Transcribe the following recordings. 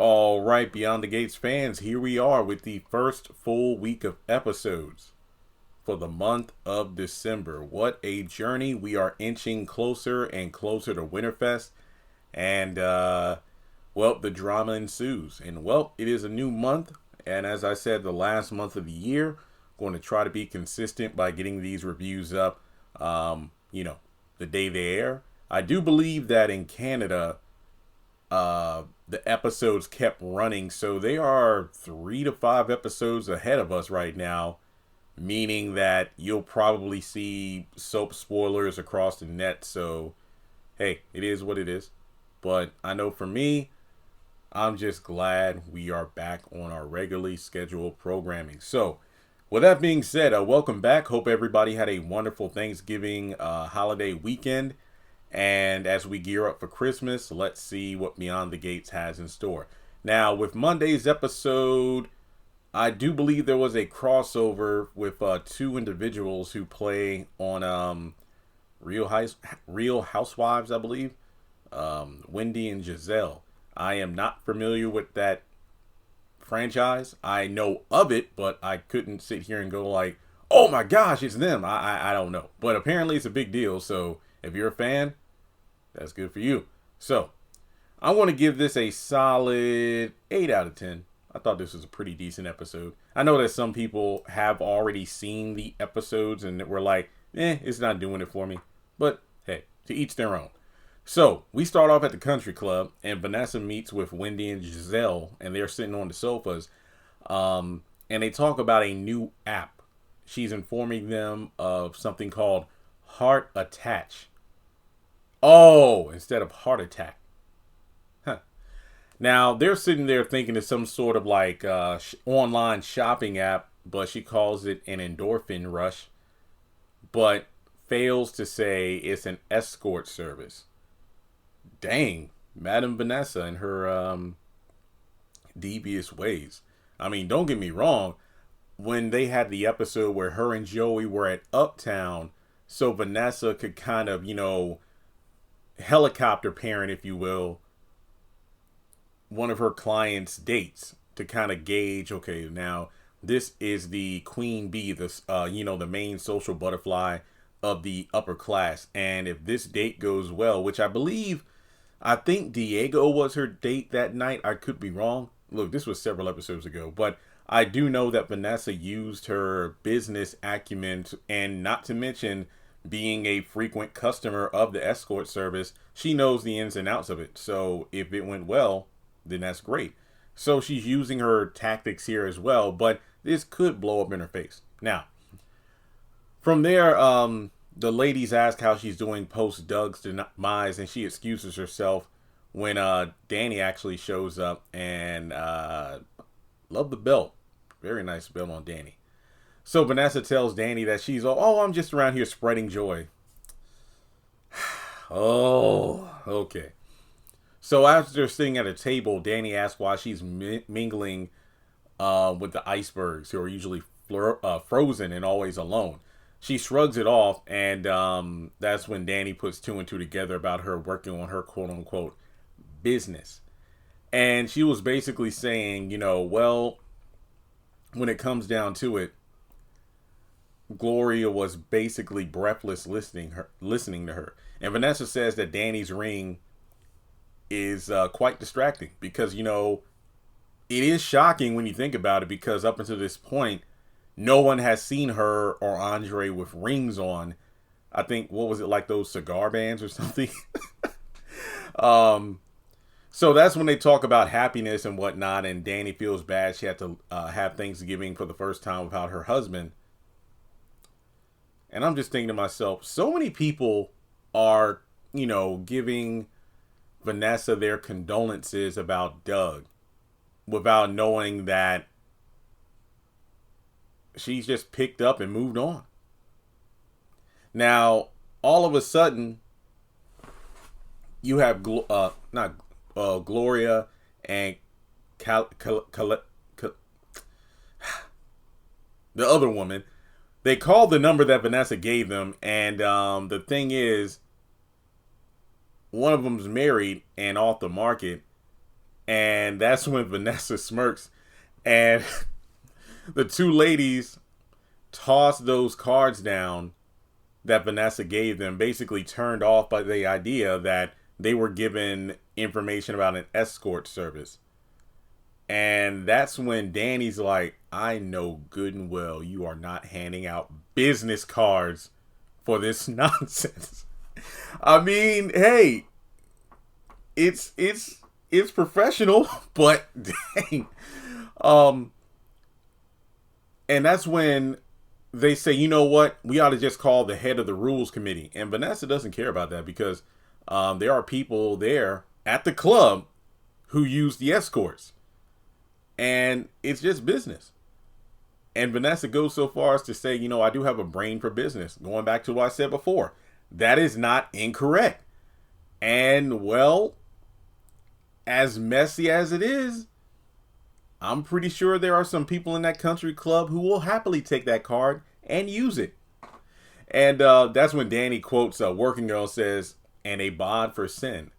All right, Beyond the Gates fans, here we are with the first full week of episodes for the month of December. What a journey. We are inching closer and closer to Winterfest. And, the drama ensues. And, it is a new month. And as I said, the last month of the year, going to try to be consistent by getting these reviews up, the day they air. I do believe that in Canada, the episodes kept running, so they are 3 to 5 episodes ahead of us right now, meaning that you'll probably see soap spoilers across the net. So hey, it is what it is. But I know for me, I'm just glad we are back on our regularly scheduled programming. So with that being said, welcome back. Hope everybody had a wonderful Thanksgiving holiday weekend. And as we gear up for Christmas, let's see what Beyond the Gates has in store. Now, with Monday's episode, I do believe there was a crossover with two individuals who play on Real Housewives, I believe. Wendy and Giselle. I am not familiar with that franchise. I know of it, but I couldn't sit here and go like, oh my gosh, it's them. I don't know. But apparently it's a big deal. So if you're a fan, that's good for you. So, I want to give this a solid 8 out of 10. I thought this was a pretty decent episode. I know that some people have already seen the episodes and were like, it's not doing it for me. But, hey, to each their own. So, we start off at the country club, and Vanessa meets with Wendy and Giselle, and they're sitting on the sofas. And they talk about a new app. She's informing them of something called Heart Attach. Oh, instead of heart attack. Huh. Now, they're sitting there thinking it's some sort of like online shopping app, but she calls it an endorphin rush, but fails to say it's an escort service. Dang, Madam Vanessa and her devious ways. I mean, don't get me wrong. When they had the episode where her and Joey were at Uptown, so Vanessa could kind of, helicopter parent, if you will, one of her clients' dates to kind of gauge, okay, now this is the queen bee, the main social butterfly of the upper class. And if this date goes well, which I think Diego was her date that night. I could be wrong. Look, this was several episodes ago, but I do know that Vanessa used her business acumen and not to mention being a frequent customer of the escort service, she knows the ins and outs of it. So if it went well, then that's great. So she's using her tactics here as well, but this could blow up in her face. Now, from there, the ladies ask how she's doing post Doug's demise, and she excuses herself when Dani actually shows up and love the belt. Very nice belt on Dani. So Vanessa tells Dani that she's, I'm just around here spreading joy. Oh, okay. So after sitting at a table, Dani asks why she's mingling with the icebergs who are usually frozen and always alone. She shrugs it off, and that's when Dani puts 2 and 2 together about her working on her quote-unquote business. And she was basically saying, when it comes down to it, Gloria was basically breathless listening to her. And Vanessa says that Dani's ring is quite distracting because, it is shocking when you think about it, because up until this point, no one has seen her or Andre with rings on. I think, what was it, like those cigar bands or something? So that's when they talk about happiness and whatnot, and Dani feels bad she had to have Thanksgiving for the first time without her husband. And I'm just thinking to myself, so many people are, giving Vanessa their condolences about Doug without knowing that she's just picked up and moved on. Now, all of a sudden, you have Gloria and the other woman. They called the number that Vanessa gave them, and the thing is, one of them's married and off the market, And that's when Vanessa smirks, and the two ladies toss those cards down that Vanessa gave them, basically turned off by the idea that they were given information about an escort service. And that's when Dani's like, I know good and well you are not handing out business cards for this nonsense. I mean, hey, it's professional, but dang. And that's when they say, you know what, we ought to just call the head of the rules committee. And Vanessa doesn't care about that because there are people there at the club who use the escorts. And it's just business. And Vanessa goes so far as to say, you know, I do have a brain for business. Going back to what I said before, that is not incorrect. And well, as messy as it is, I'm pretty sure there are some people in that country club who will happily take that card and use it. And that's when Dani quotes a working girl says, and a bond for sin.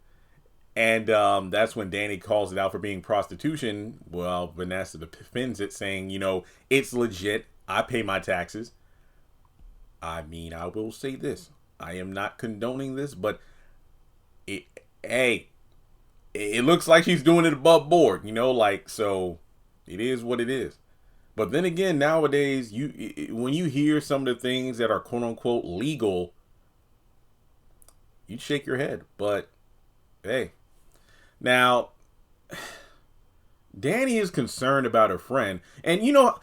And that's when Dani calls it out for being prostitution. Well, Vanessa defends it, saying, you know, it's legit. I pay my taxes. I mean, I will say this. I am not condoning this, but it looks like she's doing it above board, you know, like, so it is what it is. But then again, nowadays, when you hear some of the things that are quote unquote legal, you'd shake your head. But hey, now Dani is concerned about her friend, and you know,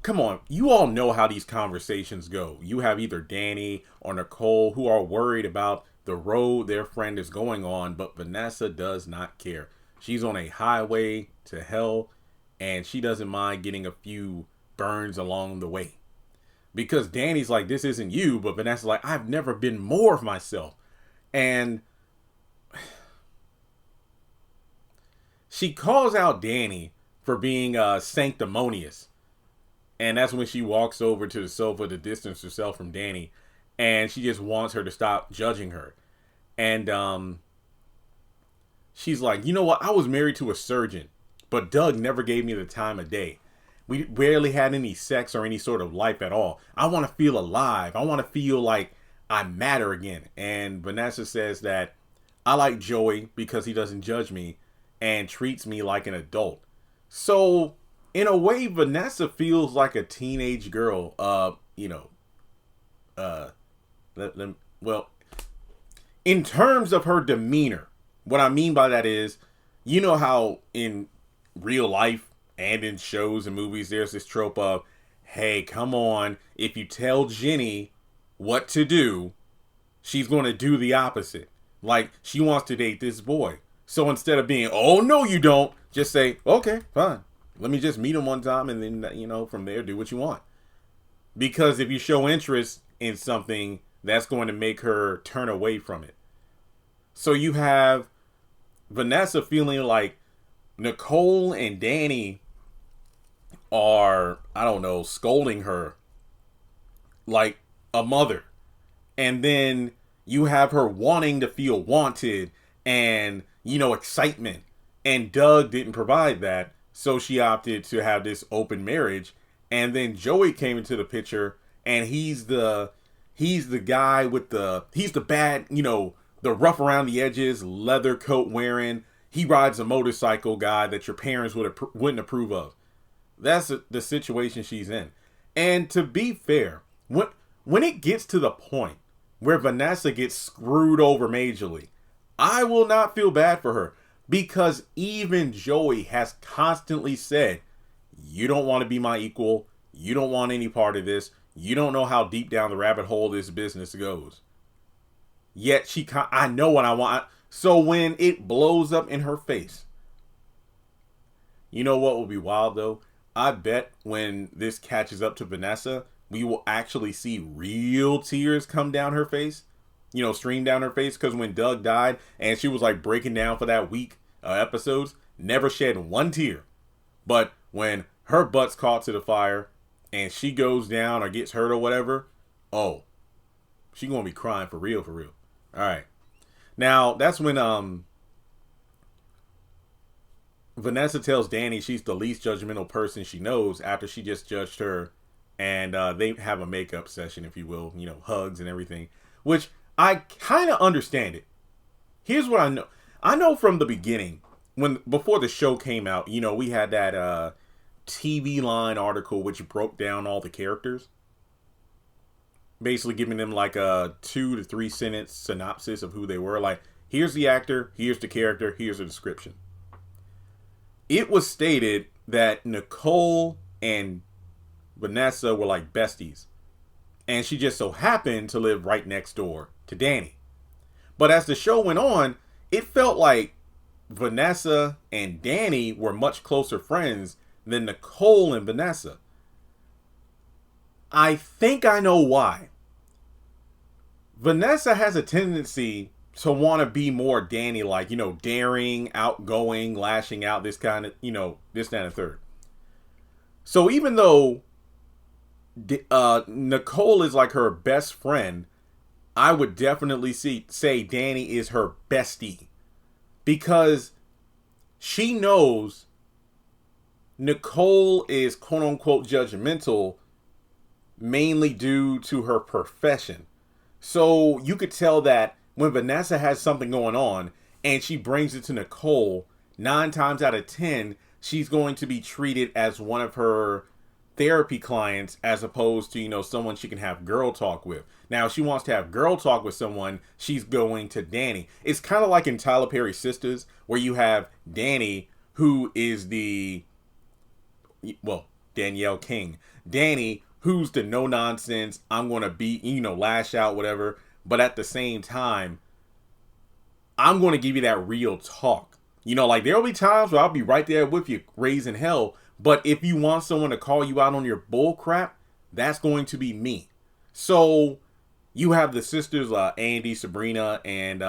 come on, you all know how these conversations go. You have either Dani or Nicole who are worried about the road their friend is going on, but Vanessa does not care. She's on a highway to hell, and she doesn't mind getting a few burns along the way. Because Dani's like, this isn't you, but Vanessa's like, I've never been more of myself. And she calls out Dani for being sanctimonious. And that's when she walks over to the sofa to distance herself from Dani. And she just wants her to stop judging her. And she's like, you know what? I was married to a surgeon, but Doug never gave me the time of day. We rarely had any sex or any sort of life at all. I want to feel alive. I want to feel like I matter again. And Vanessa says that I like Joey because he doesn't judge me and treats me like an adult. So in a way, Vanessa feels like a teenage girl. Well, in terms of her demeanor, what I mean by that is, you know how in real life and in shows and movies, there's this trope of, hey, come on, if you tell Jenny what to do, she's going to do the opposite. Like, she wants to date this boy. So instead of being, oh, no, you don't, just say, okay, fine. Let me just meet him one time and then, you know, from there, do what you want. Because if you show interest in something, that's going to make her turn away from it. So you have Vanessa feeling like Nicole and Dani are, I don't know, scolding her like a mother. And then you have her wanting to feel wanted and, you know, excitement. And Doug didn't provide that. So she opted to have this open marriage. And then Joey came into the picture, and he's the guy with he's the bad, you know, the rough around the edges, leather coat wearing. He rides a motorcycle guy that your parents wouldn't approve of. That's the situation she's in. And to be fair, when it gets to the point where Vanessa gets screwed over majorly, I will not feel bad for her, because even Joey has constantly said, you don't want to be my equal. You don't want any part of this. You don't know how deep down the rabbit hole this business goes. Yet I know what I want. So when it blows up in her face, you know what will be wild though? I bet when this catches up to Vanessa, we will actually see real tears come down her face. You know, stream down her face. Because when Doug died and she was like breaking down for that week episodes, never shed one tear. But when her butt's caught to the fire and she goes down or gets hurt or whatever, oh, she gonna be crying for real, for real. All right. Now, that's when Vanessa tells Dani she's the least judgmental person she knows after she just judged her, and they have a makeup session, if you will, hugs and everything, which I kind of understand it. Here's what I know. I know from the beginning, before the show came out, we had that TV Line article which broke down all the characters, basically giving them like a 2 to 3 sentence synopsis of who they were. Like, here's the actor, here's the character, here's the description. It was stated that Nicole and Vanessa were like besties, and she just so happened to live right next door to Dani. But as the show went on, it felt like Vanessa and Dani were much closer friends than Nicole and Vanessa. I think I know why. Vanessa has a tendency to want to be more Dani, like, daring, outgoing, lashing out, this kind of, this, that, and third. So even though Nicole is like her best friend, I would definitely say Dani is her bestie, because she knows Nicole is quote unquote judgmental mainly due to her profession. So you could tell that when Vanessa has something going on and she brings it to Nicole, 9 times out of 10, she's going to be treated as one of her therapy clients as opposed to, someone she can have girl talk with. Now, if she wants to have girl talk with someone, she's going to Dani. It's kind of like in Tyler Perry Sisters, where you have Dani, who is Danielle King. Dani, who's the no nonsense, I'm going to be, lash out, whatever. But at the same time, I'm going to give you that real talk. Like, there'll be times where I'll be right there with you, raising hell. But if you want someone to call you out on your bull crap, that's going to be me. So you have the sisters, Andy, Sabrina, and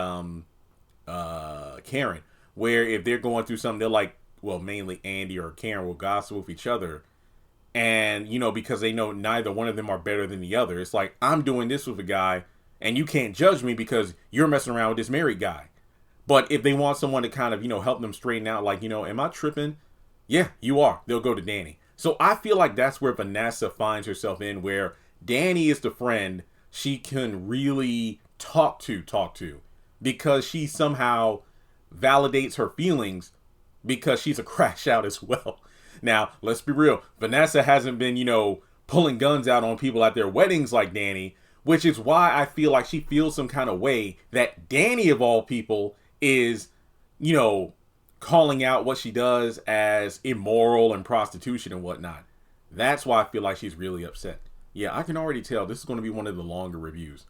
Karen, where if they're going through something, they're like, well, mainly Andy or Karen will gossip with each other. And, because they know neither one of them are better than the other. It's like, I'm doing this with a guy, and you can't judge me because you're messing around with this married guy. But if they want someone to kind of, help them straighten out, like, am I tripping? Yeah, you are. They'll go to Dani. So I feel like that's where Vanessa finds herself in, where Dani is the friend she can really talk to, because she somehow validates her feelings because she's a crash out as well. Now, let's be real. Vanessa hasn't been, pulling guns out on people at their weddings like Dani, which is why I feel like she feels some kind of way that Dani, of all people, is, calling out what she does as immoral and prostitution and whatnot. That's why I feel like she's really upset. Yeah, I can already tell this is going to be one of the longer reviews.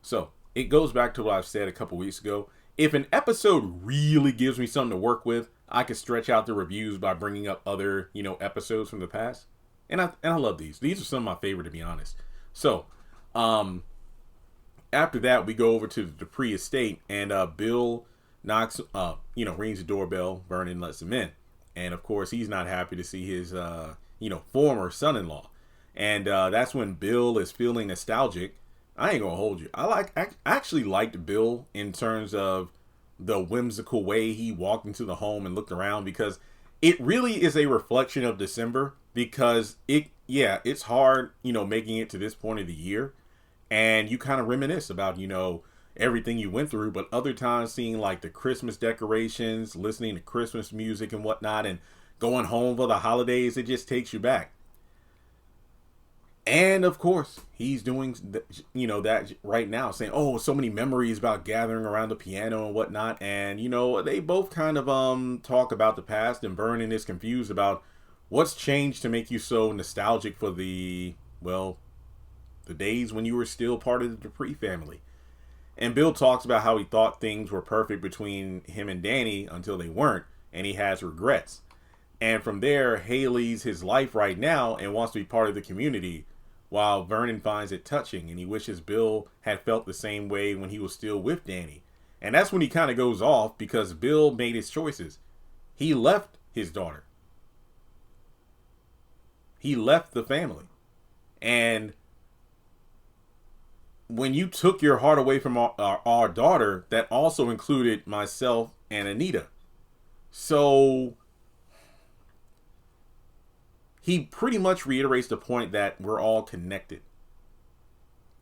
So, it goes back to what I've said a couple weeks ago. If an episode really gives me something to work with, I could stretch out the reviews by bringing up other, episodes from the past. And I love these. These are some of my favorite, to be honest. So, after that, we go over to the Dupree estate, and Bill knocks, rings the doorbell. Vernon lets him in. And, of course, he's not happy to see his, former son-in-law. And that's when Bill is feeling nostalgic. I ain't gonna hold you. I actually liked Bill in terms of the whimsical way he walked into the home and looked around, because it really is a reflection of December, because it's hard, making it to this point of the year, and you kind of reminisce about, everything you went through, but other times seeing like the Christmas decorations, listening to Christmas music and whatnot, and going home for the holidays, it just takes you back. And of course, he's doing, that right now, saying, oh, so many memories about gathering around the piano and whatnot. And, they both kind of talk about the past, and Vernon is confused about what's changed to make you so nostalgic for the days when you were still part of the Dupree family. And Bill talks about how he thought things were perfect between him and Dani until they weren't, and he has regrets. And from there, Haley's his life right now and wants to be part of the community, while Vernon finds it touching, and he wishes Bill had felt the same way when he was still with Dani. And that's when he kind of goes off, because Bill made his choices. He left his daughter. He left the family. And when you took your heart away from our daughter, that also included myself and Anita. So he pretty much reiterates the point that we're all connected.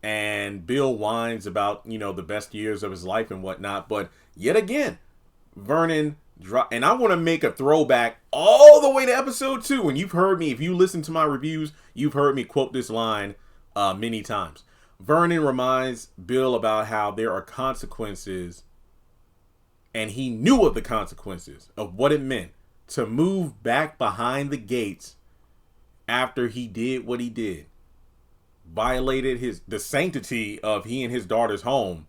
And Bill whines about, the best years of his life and whatnot. But yet again, Vernon and I want to make a throwback all the way to episode 2. And you've heard me, if you listen to my reviews, you've heard me quote this line many times. Vernon reminds Bill about how there are consequences, and he knew of the consequences of what it meant to move back behind the gates after he did what he did. Violated the sanctity of he and his daughter's home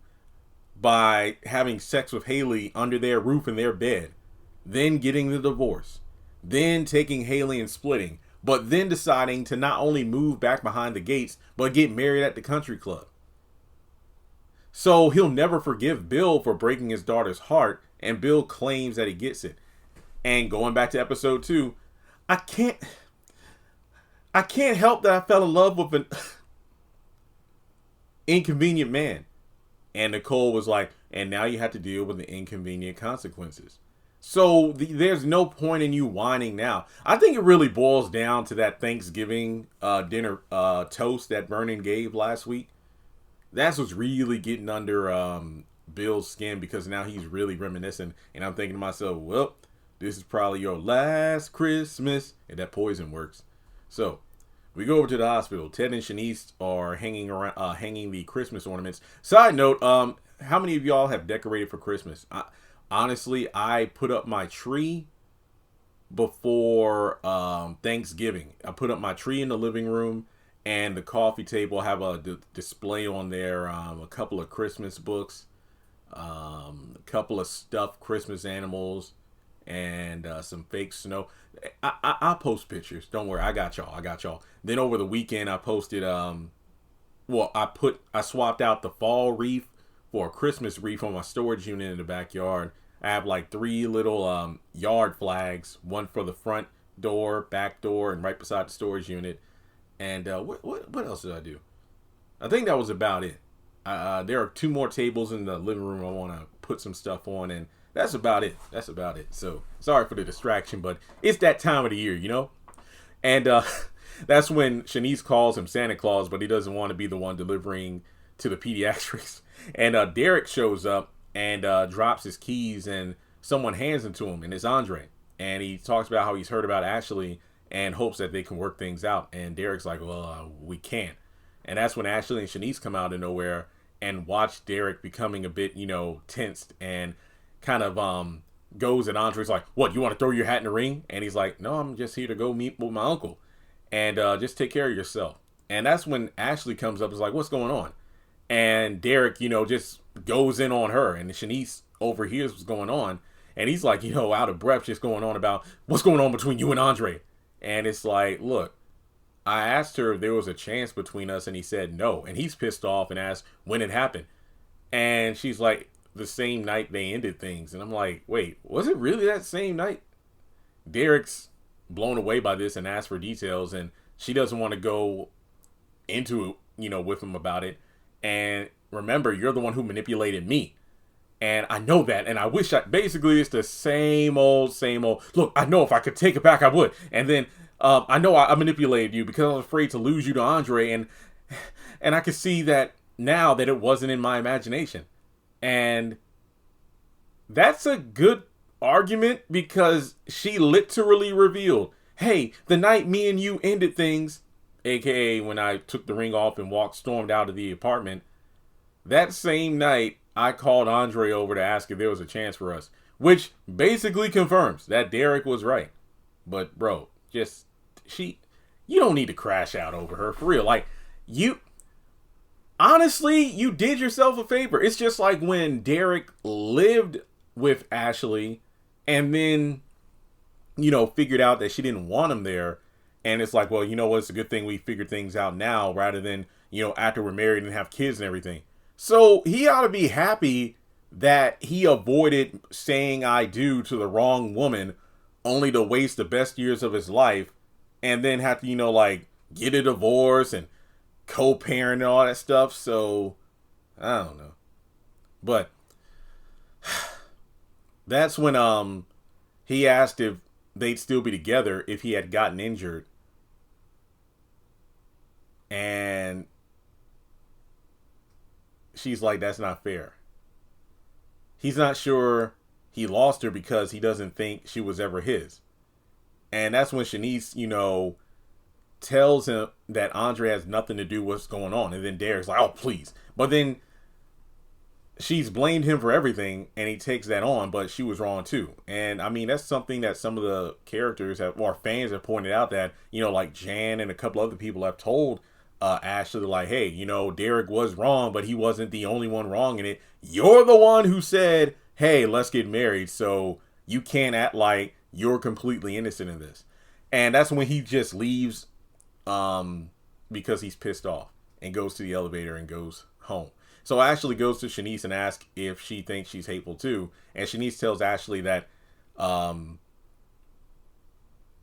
by having sex with Haley under their roof in their bed, then getting the divorce, then taking Haley and splitting, but then deciding to not only move back behind the gates, but get married at the country club. So he'll never forgive Bill for breaking his daughter's heart, and Bill claims that he gets it. And going back to episode 2, I can't help that I fell in love with an inconvenient man. And Nicole was like, and now you have to deal with the inconvenient consequences. So there's no point in you whining now. I think it really boils down to that Thanksgiving dinner toast that Vernon gave last week. That's what's really getting under Bill's skin, because now he's really reminiscing. And I'm thinking to myself, well, this is probably your last Christmas. And that poison works. So we go over to the hospital. Ted and Shanice are hanging the Christmas ornaments. Side note, how many of y'all have decorated for Christmas? Honestly, I put up my tree before Thanksgiving. I put up my tree in the living room, and the coffee table. I have a display on there, a couple of Christmas books, a couple of stuffed Christmas animals, and some fake snow. I'll post pictures. Don't worry. I got y'all. Then over the weekend, I posted, I swapped out the fall wreath for a Christmas wreath on my storage unit in the backyard. I have like 3 little yard flags, one for the front door, back door, and right beside the storage unit. And what else did I do? I think that was about it. There are 2 more tables in the living room I want to put some stuff on, and that's about it. So sorry for the distraction, but it's that time of the year, And that's when Shanice calls him Santa Claus, but he doesn't want to be the one delivering to the pediatrics. And Derek shows up and drops his keys, and someone hands them to him, and it's Andre. And he talks about how he's heard about Ashley and hopes that they can work things out. And Derek's like, well, we can't. And that's when Ashley and Shanice come out of nowhere and watch Derek becoming a bit, tensed, and kind of goes, and Andre's like, what, you want to throw your hat in the ring? And he's like, no, I'm just here to go meet with my uncle and just take care of yourself. And that's when Ashley comes up and is like, what's going on? And Derek, just goes in on her, and Shanice overhears what's going on. And he's like, out of breath, just going on about what's going on between you and Andre. And it's like, look, I asked her if there was a chance between us, and he said no. And he's pissed off and asked when it happened. And she's like, the same night they ended things. And I'm like, wait, was it really that same night? Derek's blown away by this and asks for details, and she doesn't want to go into it, with him about it. And remember, you're the one who manipulated me. And I know that, and I wish basically it's the same old. Look, I know if I could take it back, I would. And then I know I manipulated you because I was afraid to lose you to Andre, and I could see that now that it wasn't in my imagination. And that's a good argument, because she literally revealed, hey, the night me and you ended things, aka when I took the ring off and stormed out of the apartment, that same night I called Andre over to ask if there was a chance for us, which basically confirms that Derek was right. But bro, you don't need to crash out over her, for real. Like, honestly, you did yourself a favor. It's just like when Derek lived with Ashley and then, figured out that she didn't want him there. And it's like, well, what? It's a good thing we figured things out now rather than, after we're married and have kids and everything. So he ought to be happy that he avoided saying I do to the wrong woman only to waste the best years of his life and then have to, get a divorce and co-parent and all that stuff. So I don't know, but that's when he asked if they'd still be together if he had gotten injured, she's like, that's not fair. He's not sure he lost her because he doesn't think she was ever his. And that's when Shanice, tells him that Andre has nothing to do with what's going on. And then Derek's like, oh, please. But then she's blamed him for everything, and he takes that on, but she was wrong too. And I mean, that's something that some of the characters or fans have pointed out, that, like Jan and a couple other people have told Ashley, like, hey, Derek was wrong, but he wasn't the only one wrong in it. You're the one who said, hey, let's get married, so you can't act like you're completely innocent in this. And that's when he just leaves because he's pissed off, and goes to the elevator and goes home. So Ashley goes to Shanice and asks if she thinks she's hateful too. And Shanice tells Ashley that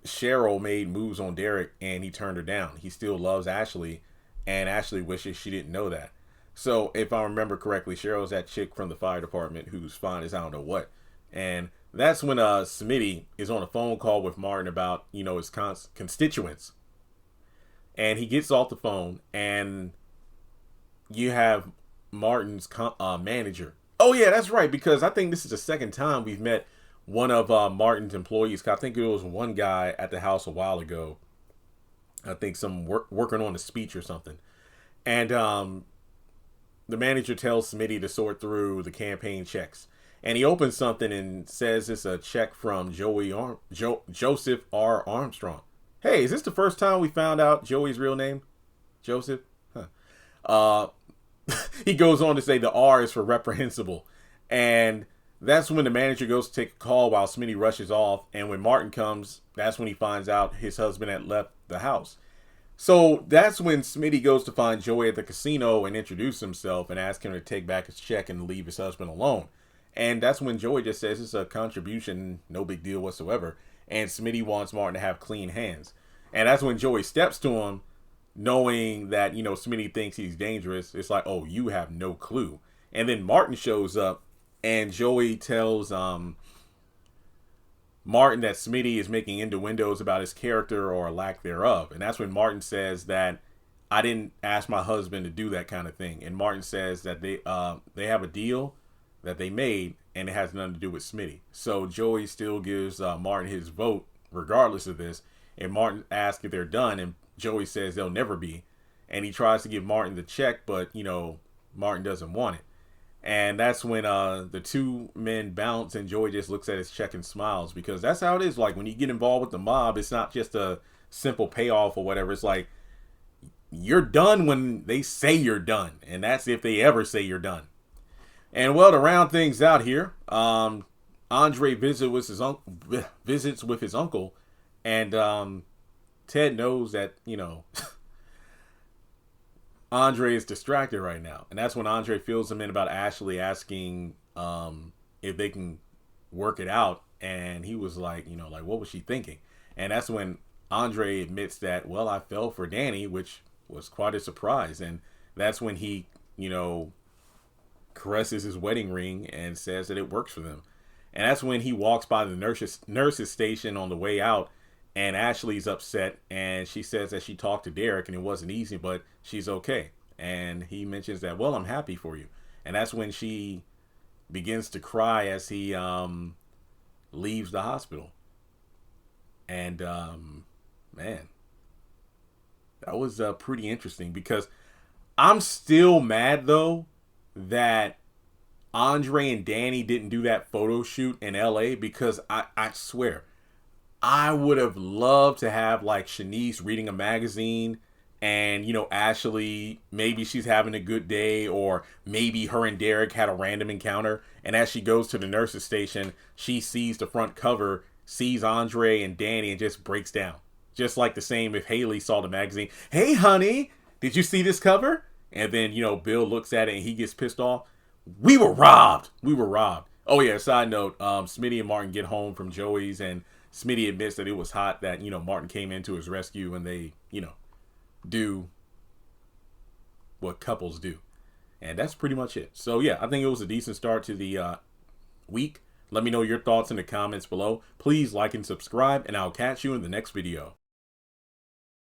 Cheryl made moves on Derek and he turned her down. He still loves Ashley, and Ashley wishes she didn't know that. So if I remember correctly, Cheryl's that chick from the fire department who's fine as I don't know what. And that's when Smitty is on a phone call with Martin about, his constituents. And he gets off the phone, and you have Martin's manager. Oh yeah, that's right, because I think this is the second time we've met one of Martin's employees. I think it was one guy at the house a while ago. I think some working on a speech or something. And the manager tells Smitty to sort through the campaign checks. And he opens something and says it's a check from Joseph R. Armstrong. Hey, is this the first time we found out Joey's real name? Joseph? Huh. He goes on to say the R is for reprehensible. And that's when the manager goes to take a call while Smitty rushes off. And when Martin comes, that's when he finds out his husband had left the house. So that's when Smitty goes to find Joey at the casino and introduce himself and ask him to take back his check and leave his husband alone. And that's when Joey just says it's a contribution, no big deal whatsoever. And Smitty wants Martin to have clean hands. And that's when Joey steps to him, knowing that, Smitty thinks he's dangerous. It's like, oh, you have no clue. And then Martin shows up, and Joey tells Martin that Smitty is making innuendos about his character or lack thereof. And that's when Martin says that I didn't ask my husband to do that kind of thing. And Martin says that they have a deal that they made, and it has nothing to do with Smitty. So Joey still gives Martin his vote regardless of this. And Martin asks if they're done, and Joey says they'll never be. And he tries to give Martin the check, but, Martin doesn't want it. And that's when the two men bounce, and Joey just looks at his check and smiles, because that's how it is. Like, when you get involved with the mob, it's not just a simple payoff or whatever. It's like, you're done when they say you're done. And that's if they ever say you're done. And, well, to round things out here, Andre visits with his uncle, and Ted knows that, Andre is distracted right now. And that's when Andre fills him in about Ashley asking if they can work it out. And he was like, what was she thinking? And that's when Andre admits that, well, I fell for Dani, which was quite a surprise. And that's when he, caresses his wedding ring and says that it works for them. And that's when he walks by the nurse's station on the way out, and Ashley's upset, and she says that she talked to Derek and it wasn't easy, but she's okay. And he mentions that, well, I'm happy for you. And that's when she begins to cry as he leaves the hospital. And man, that was pretty interesting, because I'm still mad though that Andre and Dani didn't do that photo shoot in LA, because I swear I would have loved to have like Shanice reading a magazine, and Ashley, maybe she's having a good day, or maybe her and Derek had a random encounter, and as she goes to the nurse's station, she sees the front cover, sees Andre and Dani, and just breaks down. Just like the same if Haley saw the magazine. Hey honey, did you see this cover? And then, Bill looks at it and he gets pissed off. We were robbed. Oh, yeah, side note, Smitty and Martin get home from Joey's, and Smitty admits that it was hot that, Martin came into his rescue, and they, do what couples do. And that's pretty much it. So, yeah, I think it was a decent start to the week. Let me know your thoughts in the comments below. Please like and subscribe, and I'll catch you in the next video.